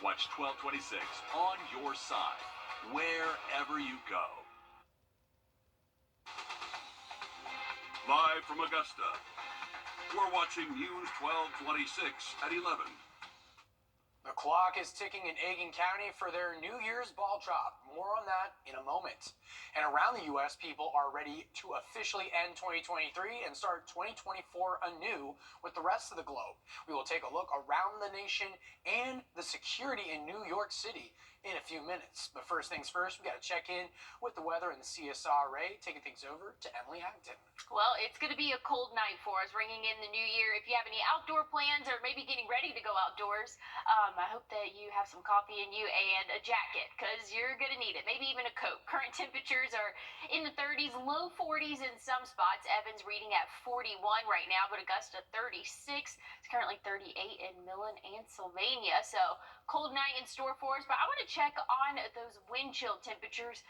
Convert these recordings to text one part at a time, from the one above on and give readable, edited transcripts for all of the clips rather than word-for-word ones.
Watch 1226 on your side, wherever you go. Live from Augusta, we're watching News 1226 at 11. The clock is ticking in Aiken County for their New Year's ball drop. More on that in a moment. And around the U.S., people are ready to officially end 2023 and start 2024 anew with the rest of the globe. We will take a look around the nation and the security in New York City in a few minutes. But first things first, we got to check in with the weather and the CSRA, taking things over to Emily Acton. Well, it's going to be a cold night for us, ringing in the new year. If you have any outdoor plans or maybe getting ready to go outdoors, I hope that you have some coffee in you and a jacket, because you're going to need it. Maybe even a coat. Current temperatures are in the 30s, low 40s in some spots. Evans reading at 41 right now, but Augusta 36. It's currently 38 in Millen and Sylvania. So cold night in store for us, but I want to check on those wind chill temperatures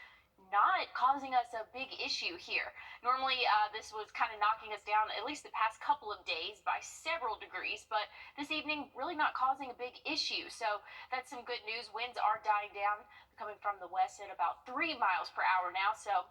not causing us a big issue here. Normally, this was kind of knocking us down at least the past couple of days by several degrees, but this evening really not causing a big issue. So that's some good news. Winds are dying down, coming from the west at about 3 miles per hour now. So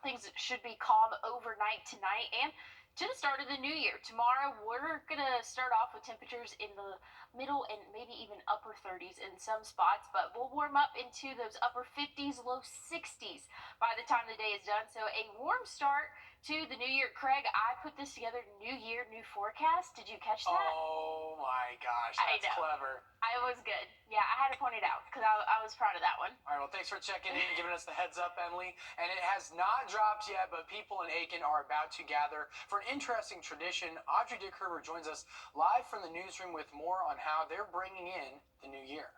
things should be calm overnight tonight and to the start of the new year. Tomorrow, we're going to start off with temperatures in the middle and maybe even upper 30s in some spots, but we'll warm up into those upper 50s, low 60s by the time the day is done. So a warm start to the new year. Craig, I put this together, new year, new forecast. Did you catch that? Oh my gosh, that's clever. I was good. Yeah, I had to point it out because I was proud of that one. All right, well, thanks for checking in and giving us the heads up, Emily. And it has not dropped yet, but people in Aiken are about to gather for an interesting tradition. Audrey Dickerber joins us live from the newsroom with more on how they're bringing in the new year.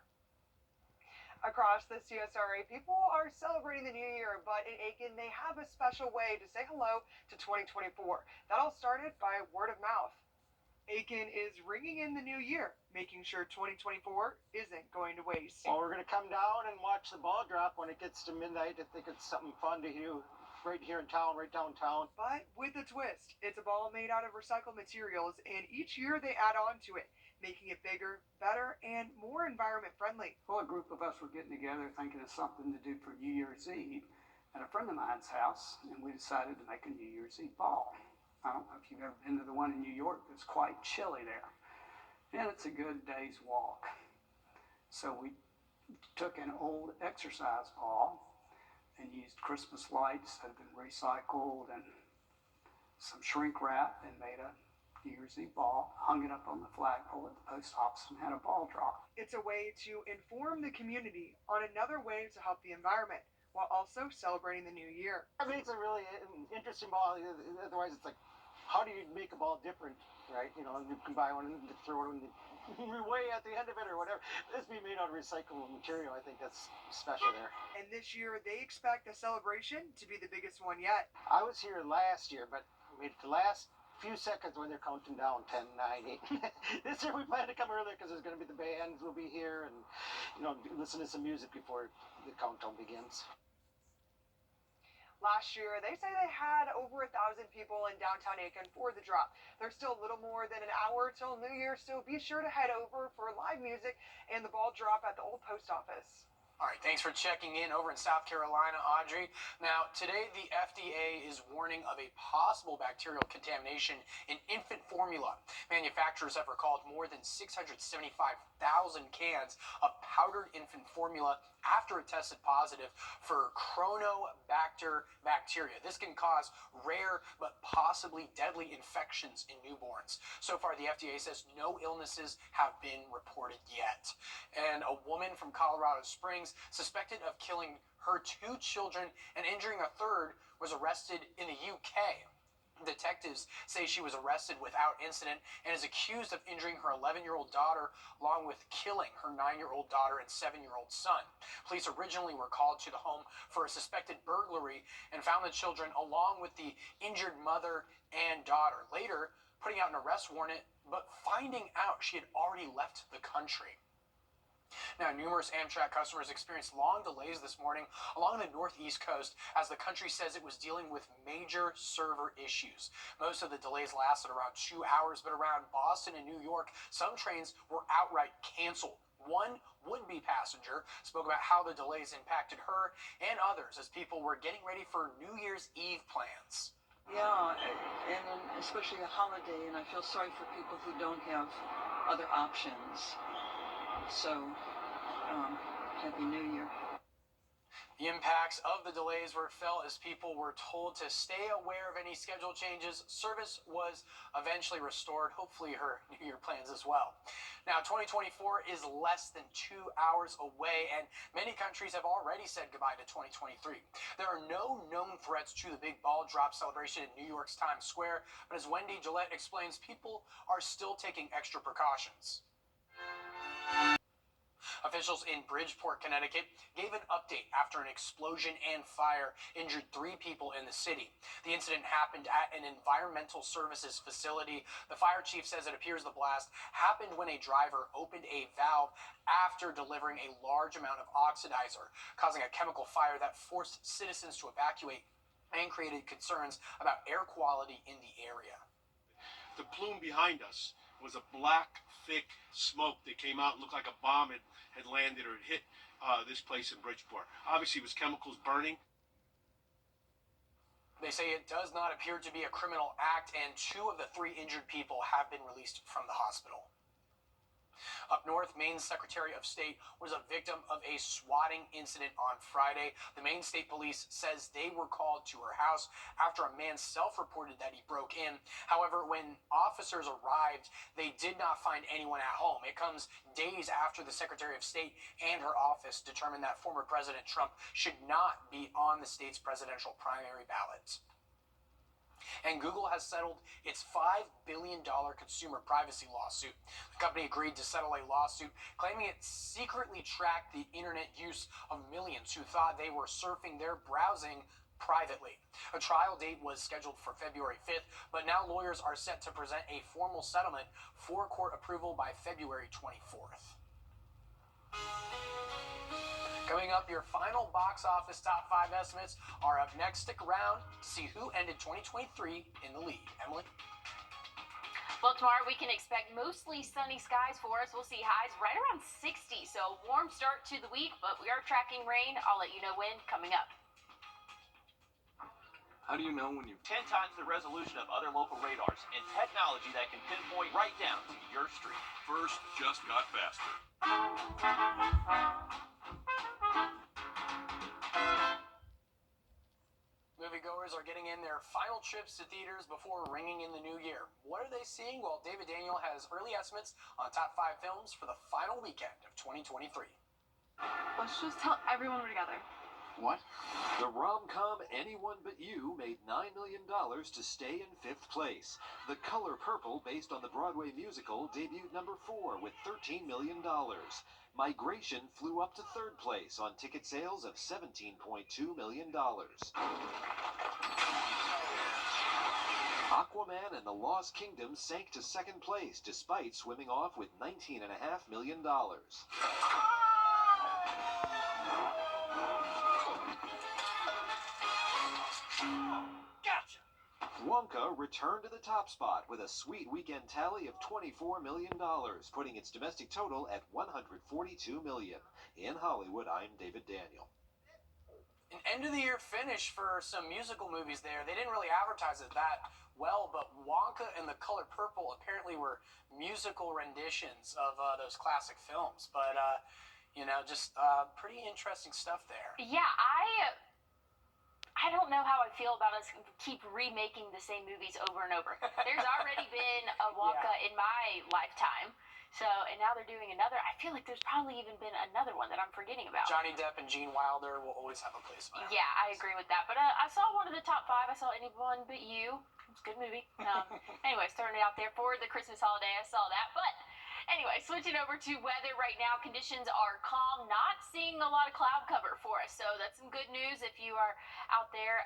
Across the CSRA, people are celebrating the new year, but in Aiken, they have a special way to say hello to 2024. That all started by word of mouth. Aiken is ringing in the new year, making sure 2024 isn't going to waste. Well, we're going to come down and watch the ball drop when it gets to midnight. I think it's something fun to do right here in town, right downtown. But with a twist, it's a ball made out of recycled materials, and each year they add on to it, making it bigger, better, and more environment friendly. Well, a group of us were getting together thinking of something to do for New Year's Eve at a friend of mine's house, and we decided to make a New Year's Eve ball. I don't know if you've ever been to the one in New York. It's quite chilly there, and it's a good day's walk. So we took an old exercise ball and used Christmas lights that had been recycled and some shrink wrap and made a New Year's Eve ball, hung it up on the flagpole at the post office, and had a ball drop. It's a way to inform the community on another way to help the environment while also celebrating the new year. I mean, it's a really interesting ball. Otherwise, it's like, how do you make a ball different, right? You know, you can buy one and throw it in the way at the end of it or whatever. This being made out of recyclable material, I think that's special there. And this year, they expect the celebration to be the biggest one yet. I was here last year, but we made it the last few seconds when they're counting down 10, 9, 8. This year we plan to come earlier because there's going to be the bands will be here and, you know, listen to some music before the countdown begins. Last year, they say they had over 1,000 people in downtown Aiken for the drop. There's still a little more than an hour till New Year, so be sure to head over for live music and the ball drop at the old post office. All right, thanks for checking in over in South Carolina, Audrey. Now, today the FDA is warning of a possible bacterial contamination in infant formula. Manufacturers have recalled more than 675,000 cans of powdered infant formula after it tested positive for Chronobacter bacteria. This can cause rare but possibly deadly infections in newborns. So far, the FDA says no illnesses have been reported yet. And a woman from Colorado Springs suspected of killing her 2 children and injuring a third was arrested in the UK. Detectives say she was arrested without incident and is accused of injuring her 11-year-old daughter along with killing her 9-year-old daughter and 7-year-old son. Police originally were called to the home for a suspected burglary and found the children along with the injured mother and daughter. Later, putting out an arrest warrant, but finding out she had already left the country. Now, numerous Amtrak customers experienced long delays this morning along the northeast coast as the country says it was dealing with major server issues. Most of the delays lasted around 2 hours, but around Boston and New York, some trains were outright canceled. One would-be passenger spoke about how the delays impacted her and others as people were getting ready for New Year's Eve plans. Yeah, and then especially a holiday, and I feel sorry for people who don't have other options. So, Happy New Year. The impacts of the delays were felt as people were told to stay aware of any schedule changes. Service was eventually restored, hopefully her New Year plans as well. Now, 2024 is less than 2 hours away, and many countries have already said goodbye to 2023. There are no known threats to the big ball drop celebration in New York's Times Square, but as Wendy Gillette explains, people are still taking extra precautions. Officials in Bridgeport, Connecticut, gave an update after an explosion and fire injured 3 people in the city. The incident happened at an environmental services facility. The fire chief says it appears the blast happened when a driver opened a valve after delivering a large amount of oxidizer, causing a chemical fire that forced citizens to evacuate and created concerns about air quality in the area. The plume behind us was a black, thick smoke that came out and looked like a bomb had landed or had hit this place in Bridgeport. Obviously, it was chemicals burning. They say it does not appear to be a criminal act, and 2 of the 3 injured people have been released from the hospital. Up north, Maine's Secretary of State was a victim of a swatting incident on Friday. The Maine State Police says they were called to her house after a man self-reported that he broke in. However, when officers arrived, they did not find anyone at home. It comes days after the Secretary of State and her office determined that former President Trump should not be on the state's presidential primary ballot. And Google has settled its $5 billion consumer privacy lawsuit. The company agreed to settle a lawsuit claiming it secretly tracked the internet use of millions who thought they were surfing their browsing privately. A trial date was scheduled for February 5th, but now lawyers are set to present a formal settlement for court approval by February 24th. Coming up, your final box office top 5 estimates are up next. Stick around to see who ended 2023 in the lead. Emily? Well, tomorrow we can expect mostly sunny skies for us. We'll see highs right around 60, so warm start to the week, but we are tracking rain. I'll let you know when coming up. How do you know when you've 10 times the resolution of other local radars and technology that can pinpoint right down to your street? First just got faster. Moviegoers are getting in their final trips to theaters before ringing in the new year. What are they seeing? Well, David Daniel has early estimates on top 5 films for the final weekend of 2023. Let's just tell everyone we're together. What? The rom-com Anyone But You made $9 million to stay in 5th place. The Color Purple, based on the Broadway musical, debuted number 4 with $13 million. Migration flew up to 3rd place on ticket sales of $17.2 million. Aquaman and the Lost Kingdom sank to 2nd place despite swimming off with $19.5 million. Gotcha! Wonka returned to the top spot with a sweet weekend tally of $24 million, putting its domestic total at $142 million. In Hollywood, I'm David Daniel. An end-of-the-year finish for some musical movies there. They didn't really advertise it that well, but Wonka and the Color Purple apparently were musical renditions of those classic films. But, just pretty interesting stuff there. Yeah, I don't know how I feel about us keep remaking the same movies over and over. There's already been a Wonka in my lifetime. So, and now they're doing another. I feel like there's probably even been another one that I'm forgetting about. Johnny Depp and Gene Wilder will always have a place. Yeah, I agree with that. But I saw one of the top 5. I saw Anyone But You. It's a good movie. Anyways, throwing it out there for the Christmas holiday. I saw that. But Anyway, switching over to weather right now, conditions are calm, not seeing a lot of cloud cover for us. So that's some good news if you are out there,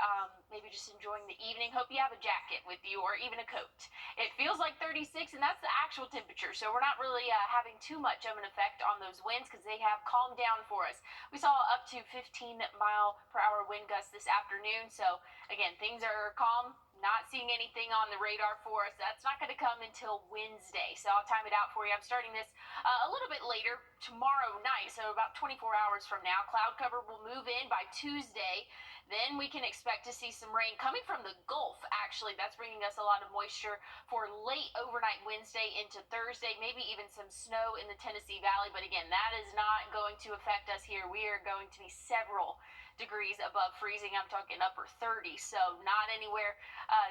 maybe just enjoying the evening. Hope you have a jacket with you or even a coat. It feels like 36, and that's the actual temperature. So we're not really having too much of an effect on those winds because they have calmed down for us. We saw up to 15-mile-per-hour wind gusts this afternoon. So again, things are calm. Not seeing anything on the radar for us. That's not going to come until Wednesday. So I'll time it out for you. I'm starting this a little bit later tomorrow night, so about 24 hours from now. Cloud cover will move in by Tuesday. Then we can expect to see some rain coming from the Gulf, actually. That's bringing us a lot of moisture for late overnight Wednesday into Thursday, maybe even some snow in the Tennessee Valley. But again, that is not going to affect us here. We are going to be several degrees above freezing. I'm talking upper 30, so not anywhere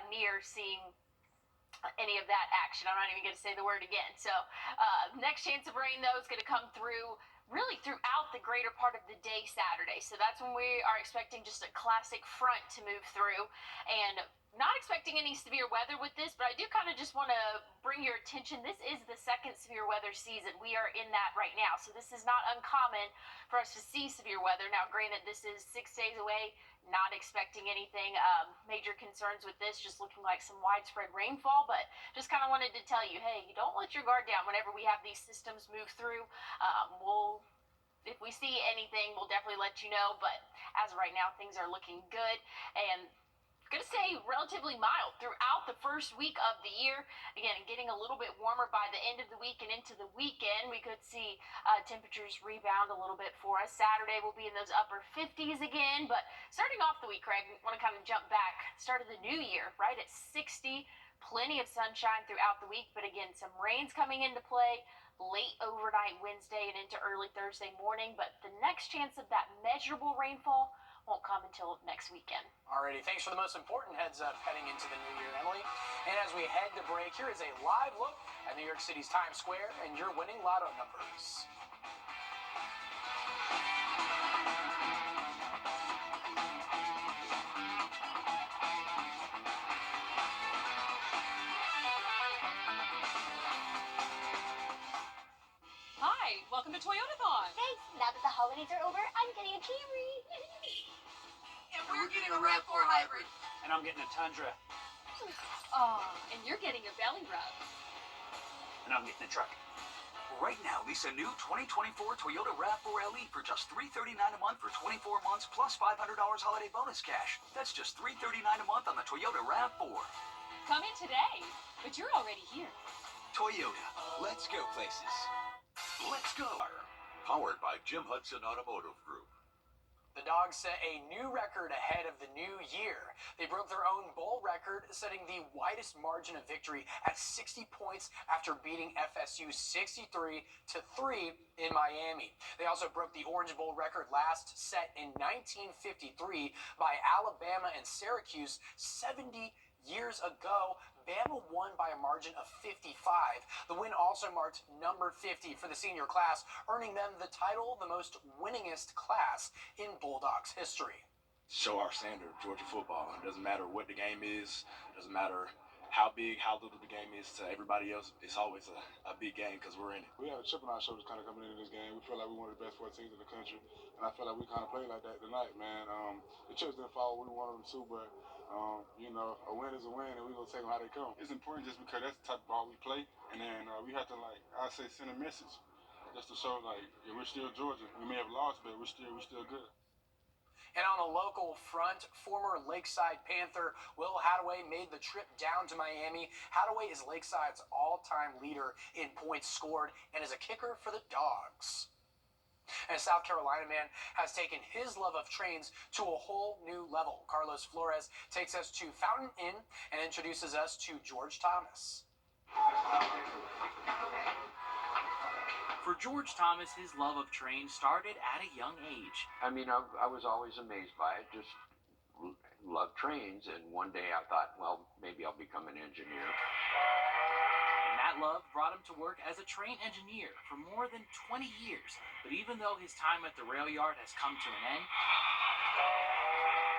near seeing any of that action. I'm not even going to say the word again. So next chance of rain, though, is going to come through really throughout the greater part of the day Saturday. So that's when we are expecting just a classic front to move through, and not expecting any severe weather with this, but I do kind of just want to bring your attention. This is the second severe weather season. We are in that right now. So this is not uncommon for us to see severe weather. Now, granted, this is 6 days away. Not expecting anything major concerns with this, just looking like some widespread rainfall, but just kind of wanted to tell you, hey, don't let your guard down whenever we have these systems move through. If we see anything, we'll definitely let you know, but as of right now, things are looking good, and going to stay relatively mild throughout the first week of the year. Again, getting a little bit warmer by the end of the week and into the weekend. We could see temperatures rebound a little bit for us. Saturday will be in those upper 50s again. But starting off the week, Craig, I want to kind of jump back. Start of the new year, right at 60. Plenty of sunshine throughout the week. But again, some rain's coming into play late overnight Wednesday and into early Thursday morning. But the next chance of that measurable rainfall won't come until next weekend. Alrighty, thanks for the most important heads up heading into the new year, Emily. And as we head to break, here is a live look at New York City's Times Square and your winning lotto numbers. Hi, welcome to Toyotathon. Thanks. Now that the holidays are over, I'm getting a Camry. And we're getting a RAV4 hybrid. And I'm getting a Tundra. Oh, and you're getting a belly rub. And I'm getting a truck. Right now, lease a new 2024 Toyota RAV4 LE for just $339 a month for 24 months plus $500 holiday bonus cash. That's just $339 a month on the Toyota RAV4. Come in today, but you're already here. Toyota. Let's go places. Let's go. Powered by Jim Hudson Automotive Group. The Dogs set a new record ahead of the new year. They broke their own bowl record, setting the widest margin of victory at 60 points after beating FSU 63-3 in Miami. They also broke the Orange Bowl record last set in 1953 by Alabama and Syracuse 70 years ago. Bama won by a margin of 55. The win also marked number 50 for the senior class, earning them the title the most winningest class in Bulldogs history. Show our standard of Georgia football. It doesn't matter what the game is. It doesn't matter how big, how little the game is to everybody else. It's always a big game because we're in it. We have a chip on our shoulders kind of coming into this game. We feel like we're one of the best 4 teams in the country, and I feel like we kind of played like that tonight, man. The chips didn't fall where we wanted them to, but a win is a win, and we're going to take them how they come. It's important just because that's the type of ball we play, and then we have to, send a message just to show, yeah, we're still Georgia. We may have lost, but we're still good. And on a local front, former Lakeside Panther Will Hadaway made the trip down to Miami. Hadaway is Lakeside's all-time leader in points scored and is a kicker for the Dogs. And a South Carolina man has taken his love of trains to a whole new level. Carlos Flores takes us to Fountain Inn and introduces us to George Thomas. For George Thomas, his love of trains started at a young age. I mean, I was always amazed by it, just loved trains, and one day I thought, well, maybe I'll become an engineer. And that love brought him to work as a train engineer for more than 20 years. But even though his time at the rail yard has come to an end,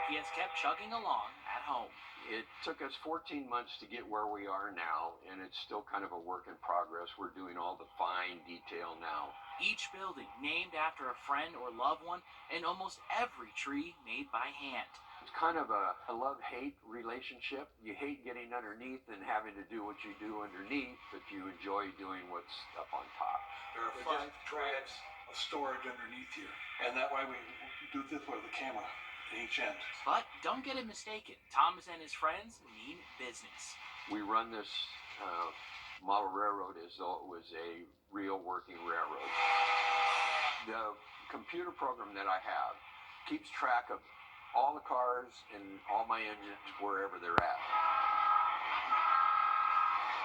he has kept chugging along at home. It took us 14 months to get where we are now, and it's still kind of a work in progress. We're doing all the fine detail now. Each building named after a friend or loved one, and almost every tree made by hand. It's kind of a love-hate relationship. You hate getting underneath and having to do what you do underneath, but you enjoy doing what's up on top. There are 5 tracks of storage underneath here, and that way we do this with the camera at each end. But don't get it mistaken. Thomas and his friends mean business. We run this model railroad as though it was a real working railroad. The computer program that I have keeps track of all the cars and all my engines wherever they're at.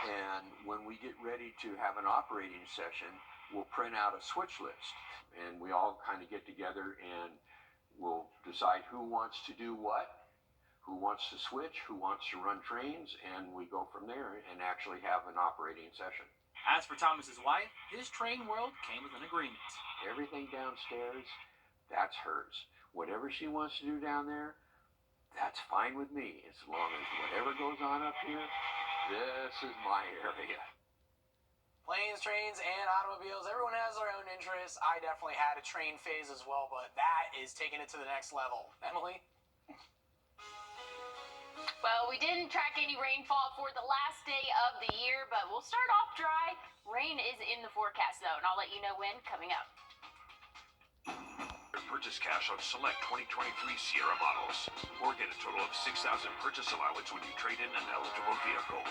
And when we get ready to have an operating session, we'll print out a switch list, and we all kind of get together and we'll decide who wants to do what, who wants to switch, who wants to run trains, and we go from there and actually have an operating session. As for Thomas's wife, his train world came with an agreement. Everything downstairs, that's hers. Whatever she wants to do down there, that's fine with me, as long as whatever goes on up here, this is my area. Planes, trains, and automobiles, everyone has their own interests. I definitely had a train phase as well, but that is taking it to the next level. Emily? Well, we didn't track any rainfall for the last day of the year, but we'll start off dry. Rain is in the forecast, though, and I'll let you know when coming up. Purchase cash on select 2023 Sierra models, or get a total of $6,000 purchase allowance when you trade in an eligible vehicle.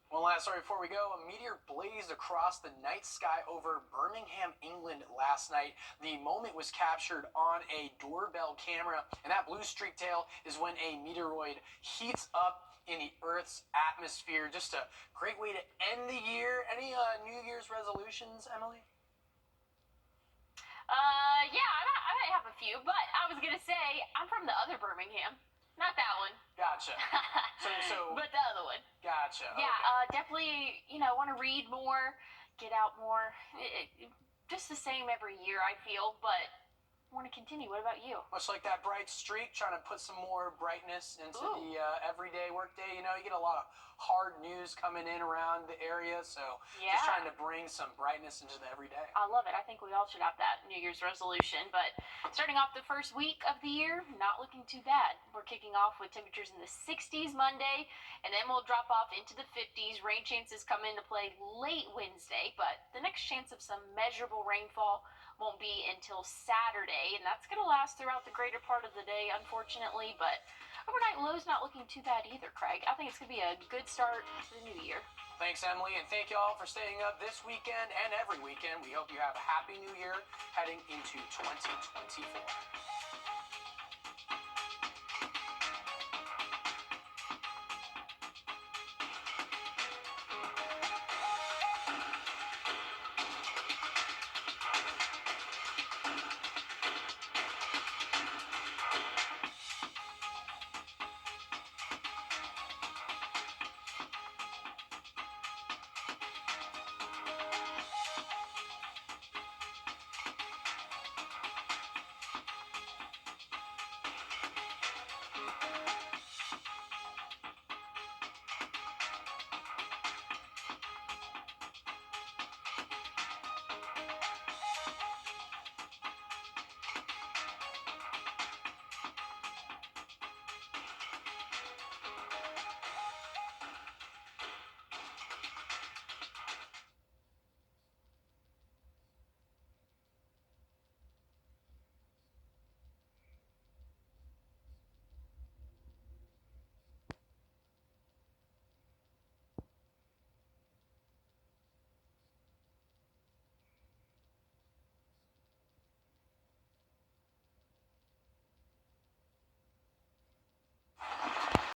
One last story before we go. A meteor blazed across the night sky over Birmingham, England last night. The moment was captured on a doorbell camera, and that blue streak tail is when a meteoroid heats up in the Earth's atmosphere. Just a great way to end the year. Any New Year's resolutions, Emily? Yeah, I might have a few, but I was gonna say I'm from the other Birmingham, not that one. Gotcha. But the other one. Gotcha. Yeah, Okay. definitely. Want to read more, get out more. Just the same every year, I feel, but want to continue. What about you? Much like that bright streak, trying to put some more brightness into the everyday workday. You get a lot of hard news coming in around the area, so just trying to bring some brightness into the everyday. I love it. I think we all should have that New Year's resolution. But starting off the first week of the year, not looking too bad. We're kicking off with temperatures in the 60s Monday, and then we'll drop off into the 50s. Rain chances come into play late Wednesday, but the next chance of some measurable rainfall won't be until Saturday, and that's going to last throughout the greater part of the day, unfortunately. But overnight lows not looking too bad either, Craig. I think it's going to be a good start to the new year. Thanks, Emily, and thank you all for staying up this weekend and every weekend. We hope you have a happy new year heading into 2024.